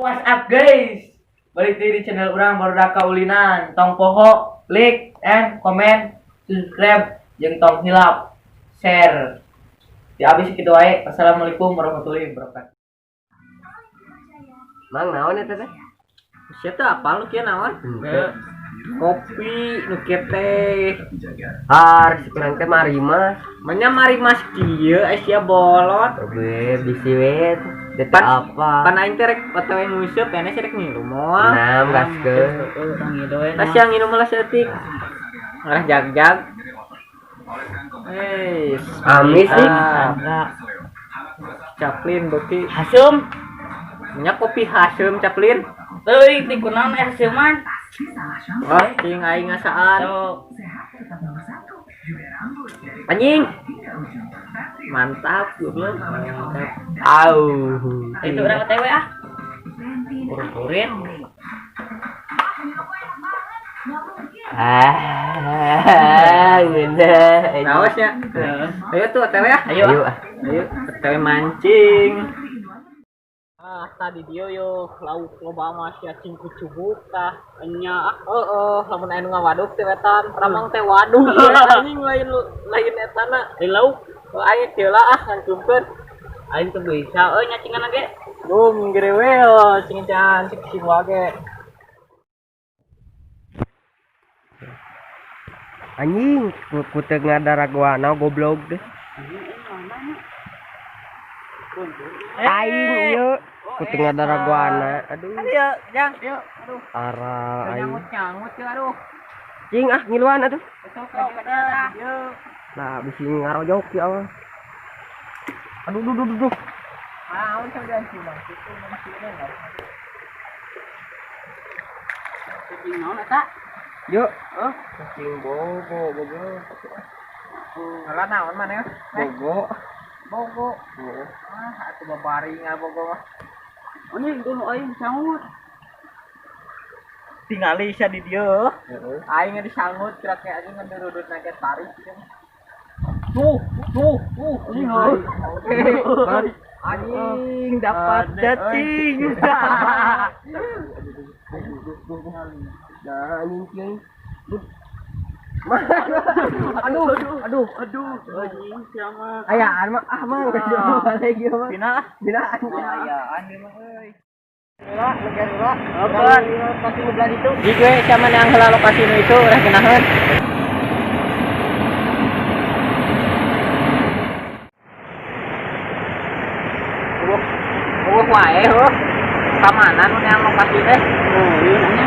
What's up guys? Balik di channel urang Barudak Kaulinan. Tong poho, like and comment, subscribe, jeung tong hilap, share. Di abis kitu wae. Assalamualaikum warahmatullahi wabarakatuh. Mang naon eta teh? Siapa tuh apa lu kieu naon? Kopi nu kieu teh. Sekarang teh mari mas. Manya mari mas kieu aya bolot. Oke, bisi we. Pan Apa? pan aing teh rek OTW nguseup ene sih rek ngilu moal. Nah, gaskeun. Tas yang nginum lah setik. Ngarah jag-jag. Amis nih. Caplin beuki. Hasum, Nya kopi Hasem Caplin. teuing ti kunaon hasuman. Oh, ting aing ngasaan. Sok. Anjing. Mantap, goblok. Mantap. Au. Itu urang OTW ah. Kurin-kurin. Ngena. Naosnya. Ayo tuh OTW ya. Ayo. Ayo OTW mancing. Tadi dia yo lauk loba mah sia cingku cubuk tah nya lamun aya nu ngawaduk teh wetan ramang teh waduh anjing lain etana Di lauk aya teu lah ngancumkeun aing teu bisa nyacingan ge. dum gerewe cingan cik sing wage Anjing, ku teu ngadaraguana goblok deh. Aing ieu ku teu ngadaraguana. Aduh. ayo jang yuk aduh Ara aing. nyangut teu aduh Cing ngiluan atuh. besok dah yuk Nah, bisi ngarojok ya Allah. Aduh. naon teh dan cuma itu masih enggak Cing naon eta? Yuk. Cing bogo. ngalah naon maneh Bogo. bogo atuh babari bogo mah Anjing dulu aing sangut. tingali sia di dieu Heeh. aing disangut kira kayak anjing ngedurudut nage tarik Tuh, anjing euy. anjing dapat cacing Nah, anjing cing. aduh Anjing siapa? Ayaan mah mah balik ieu mah. pina Binaan. ayaan ieu mah euy Negara. Apaan? Pasti ngebelah itu. di gue sama yang heula lokasi nu itu urang kenaheun wae ka mana nu yang lokasi teh Ieu nanya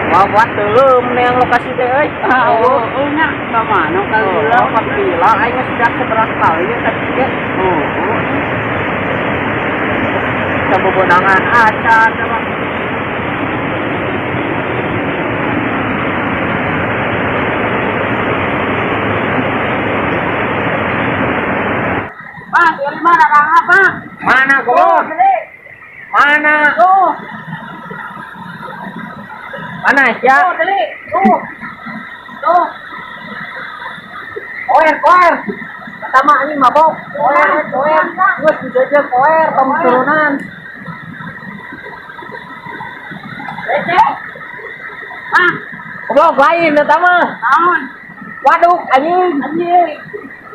mau buat teuleum nu yang lokasi teh euy nya ka mana ka Gila, gila, aing sudah sebelas kali ya tadi ya. Kebobonangan acan sama. Bang, dari mana bang apa? Mana kok? Mana? Tuh, Mana ya? Deli. Tuh. Koer. Pertama ini mabok. Koer. Geus dijejeuk koer tong turunan. Becek. Bang, Goblok lain eta mah. naon? Waduk anjing.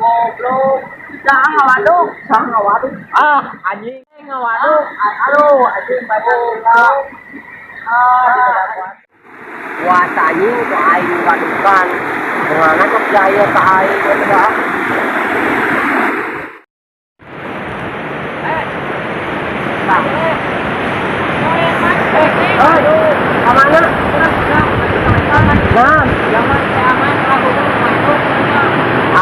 Goblok. Jangan ngawaduk. Sah ngawaduk. Anjing ngawaduk. Aduh, anjing badan. Puasa anjing ku aing wadukan. Kemana kok jaya ka aing we dah. Aduh, kemana? Nah,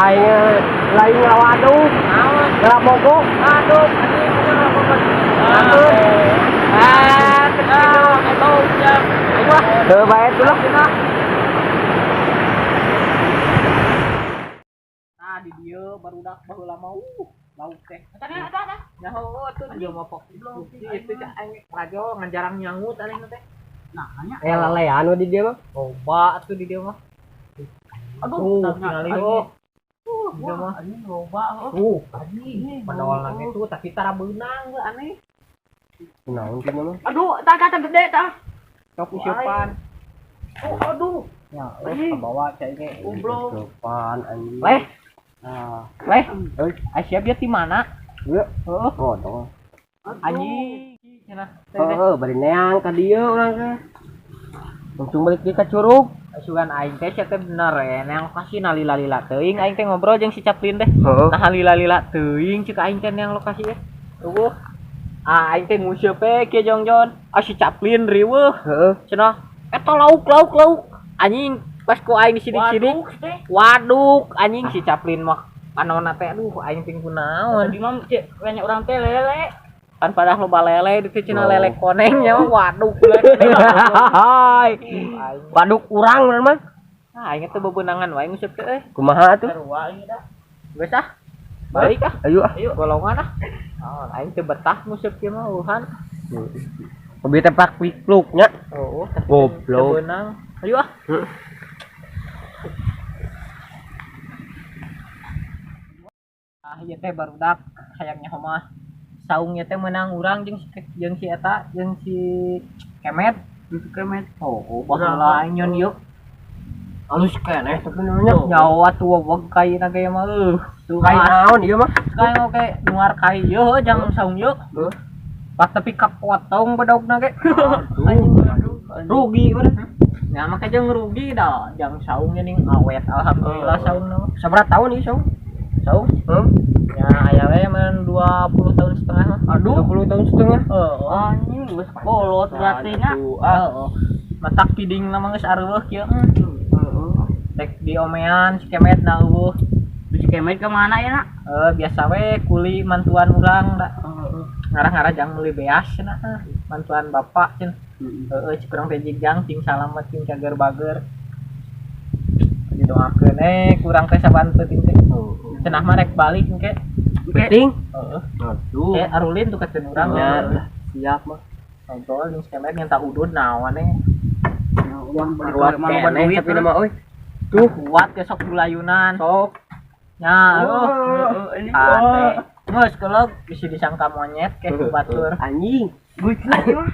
aing lain ngawaduk. Gerak mogok. Aduh, Teu bae tuh lah. Nah, di dia barudak baheula mau lauk teh. Nyaho tuh dia mah pok. Itu cak aing rajo nganjarang nyangut aing teh. Nah, hanya Lalean we di dia mah. Loba atuh di dia mah. aduh, Tinggali Wah, anjing loba. anjing padahal nang itu tapi tara beunang aneh Naon kan mah? Aduh, tak kata gede tah. Sok usupan. Oh, aduh. Ya, bawa cai ge. Goblok. Depan anjing. Leh, Ah, leh. euy, Asia dia di mana? ieu. Heeh. Oh, dong. Anjing. Cenah. Heeh, bari neang ka dieu urang teh. Langsung balik deui ka curug. Asugan aing teh sia teh bener yang lokasi na lila-lila teuing aing teh ngobrol jeung si Caplin teh. Heeh. Nah lila-lila teuing ceuk aing teh yang lokasi ya. Eueuh. Aing teh nguseup kieu jongjon. Si Caplin riweuh. Heeh. Cenah eta lauk. Anjing pas ku aing di sidik-sidik. Waduk anjing si Caplin mah panonna teh aduh aing ting kunaon. Tadi mah cek banyak orang teh lele. Kan padahal loba lele di cenah Oh. lele koneng nya mah waduk. Hai. Waduk urang bener mah. Ah aing teh bebenangan wae nguseup teh euy. Kumaha tuh? Sarua ini dah. Geus ah. Balik ah. Ayo ah. Ayo golongan ah. Oh, aing teh betah nguseup kieu mah uhan. Hobi teh pak pikluknya. Oh, Goblok. benang. Ayo ah. Ah, ieu teh barudak hayangnya mah. Saungnya teh menang urang jeung si eta jeung si Kemet. Kemet. Oh, baheula aing nyon ieu. Halus keneh tapi namanya. Nyawa tua weg kaina ge mah tuh Kain naon ieu mah? kain oke nuar kai ieu jangan saung ieu. Pas tapi kapotong bedogna ge. Rugi bener. Ya maka jeung rugi dah, jang saungnya ning awet alhamdulillah saungna. Sabaraha tahun ieu, Song? Saung? Ya aya we men 20 tahun setengah mah. Aduh, 20 tahun setengah. Heeh. Anjing geus kolot berarti nya. Heeh. Matak piding na mah geus areueuh kieu. Tek di omean si Kemet na eueuh. Bis Kemet ke mana ya, Nak? Biasa we kuli mantuan urang da. Ngarah-ngarah jang meuli beas cenah. Mantuan bapak cenah. Cik urang teh jigjang ting salamet ting cager bager. Didoakeun kurang teh sabantu ting teh. Cenah mah rek balik engke. Penting. Heeh. Aduh. Arulin tuh keteun urang Ya, siap mah. Ngobrol jeung si Kemet nyanta udud naon Uang Ruat mau keneh duit tapi nama euy. Tuh kuat ke sok gulayunan. Sok. Nya, ini. ate. Geus kalau bisa disangka monyet ke batur. Anjing. Duit lagi mah.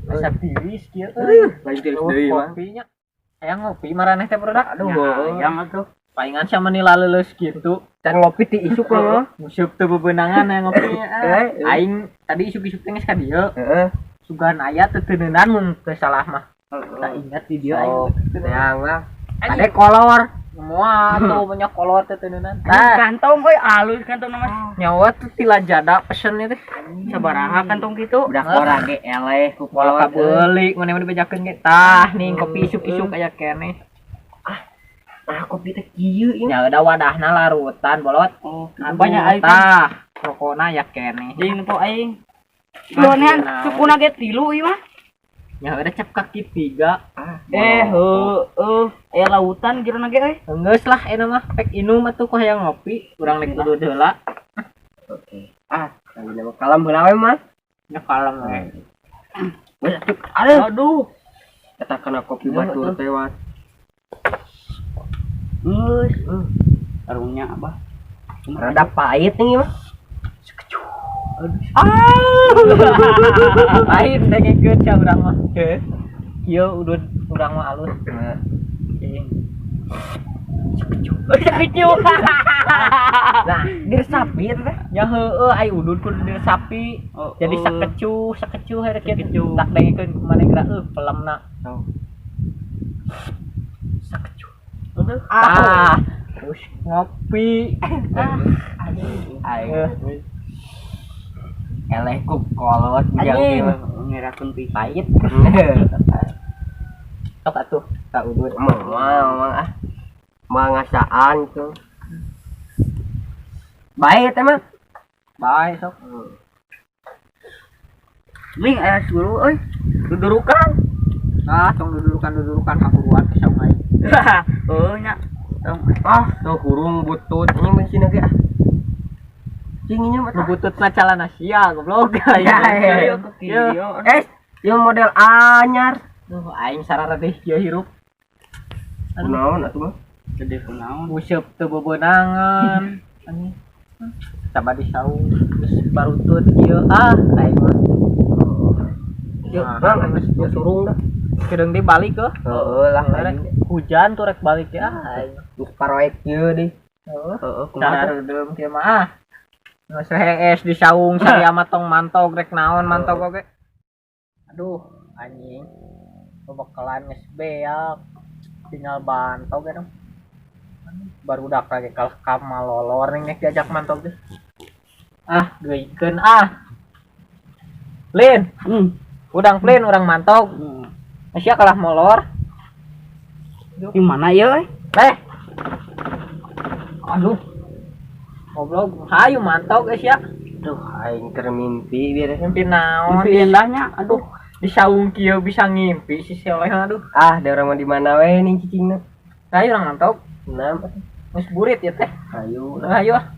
Asa tiris kieu Lagi terus deui mah. kopinya. Aya ngopi maraneh teh produk. Aduh, Yang atuh. Palingan sama nila leuleus kitu. can ngopi ti isuk mah. Museup teu bebeunangan aya ngopi. Eh. Aing tadi isuk-isuk teh geus ka dieu. Heeh. Sugan aya teu teuneunan mun teu salah mah. Tak ingat di dieu Oh, aing. yang lah. Ade kolor. Semua tuh banyak kolor teh teuneunnan. Kantong euy alus kantong nama. Nyawa tuh tila jada pesennya teh. Sabaraha kantong kitu? Udah kolor ge eleh ku Kalau kolor. beli, mana dibejakeun ge tah nih kopi isuk-isuk aya keneh. Ah, kopi teh kieu ieu. Ya udah wadahna larutan bolot. Oh, Aduh, banyak aing. tah. Rokona ya keneh. Jeung po aing. Lonean cukuna ge 3 ieu mah. Ya udah cep kaki 3. Heueuh, aya lautan kira ge euy. Geus lah eta mah pek inum atuh ku hayang ngopi, urang rek kudu heula. Oke. Ah, ini mah kalam heula we mah. Nya kalem we. Wes cuk. Aduh. Aduh, Eta kana kopi batur teh wat. Geus, karunya apa? Rada pahit nih mah. Lain dengekeun ca urang mah. Ieu udud urang mah alus. Sekecuk. Nah, dir sapi eta teh. Ya heueuh ai udud kudu di sapi. Jadi sakecu hari kieu. Tak dengekeun kumaha geura pelemna. Sakecu. Terus ngopi. Aing. Eleh ku kolot Anjing. Ngerakeun pisan. Pahit. Sok atuh, tak udud. Mau ah. Mangasaan tuh. Baik teh mah. Bae sok. Ling aya sulu euy. Dudurukan. Ah, tong dudurukan kapuruan ke saung aing. Oh nya. Tong. Ah, tuh kurung butut ini mesin lagi ah. Cinginya mah Nu tah. butut mah calana sia goblok. Ya, yang model anyar. Duh, aing sarara teh kieu hirup. Naon atuh mah? Gede kunaon? Museup teu bebeunangan. Anjing. Coba di saung geus barutut ieu aing mah. Bang, ya surung dah. Kedeng di balik ke. Heeh lah. Hujan tuh rek balik ya. Geus paroek kieu deui. Heeh, kumaha deum kieu mah. Geus hees di saung saya mah tong mantog rek naon mantog oge. Aduh, anjing. Pembekalan geus beak. Tinggal bantog ya dong. Barudak lagi kalau kamalolor nih diajak mantog deh. Ah, geuikeun ah. Lin, udang plain urang mantog. Masih kalah molor. Gimana ya? Aduh. Goblok, hayu mantog geus ya. Duh, aing keur mimpi biar Mimpi naon? Mimpi indahnya, aduh. Di saung kieu bisa ngimpi si Soleh aduh. Ah, da urang mah di mana we nih cicingna. Hayu urang mantog. Kenapa? Geus burit ya teh. Ayo. Hayu ah.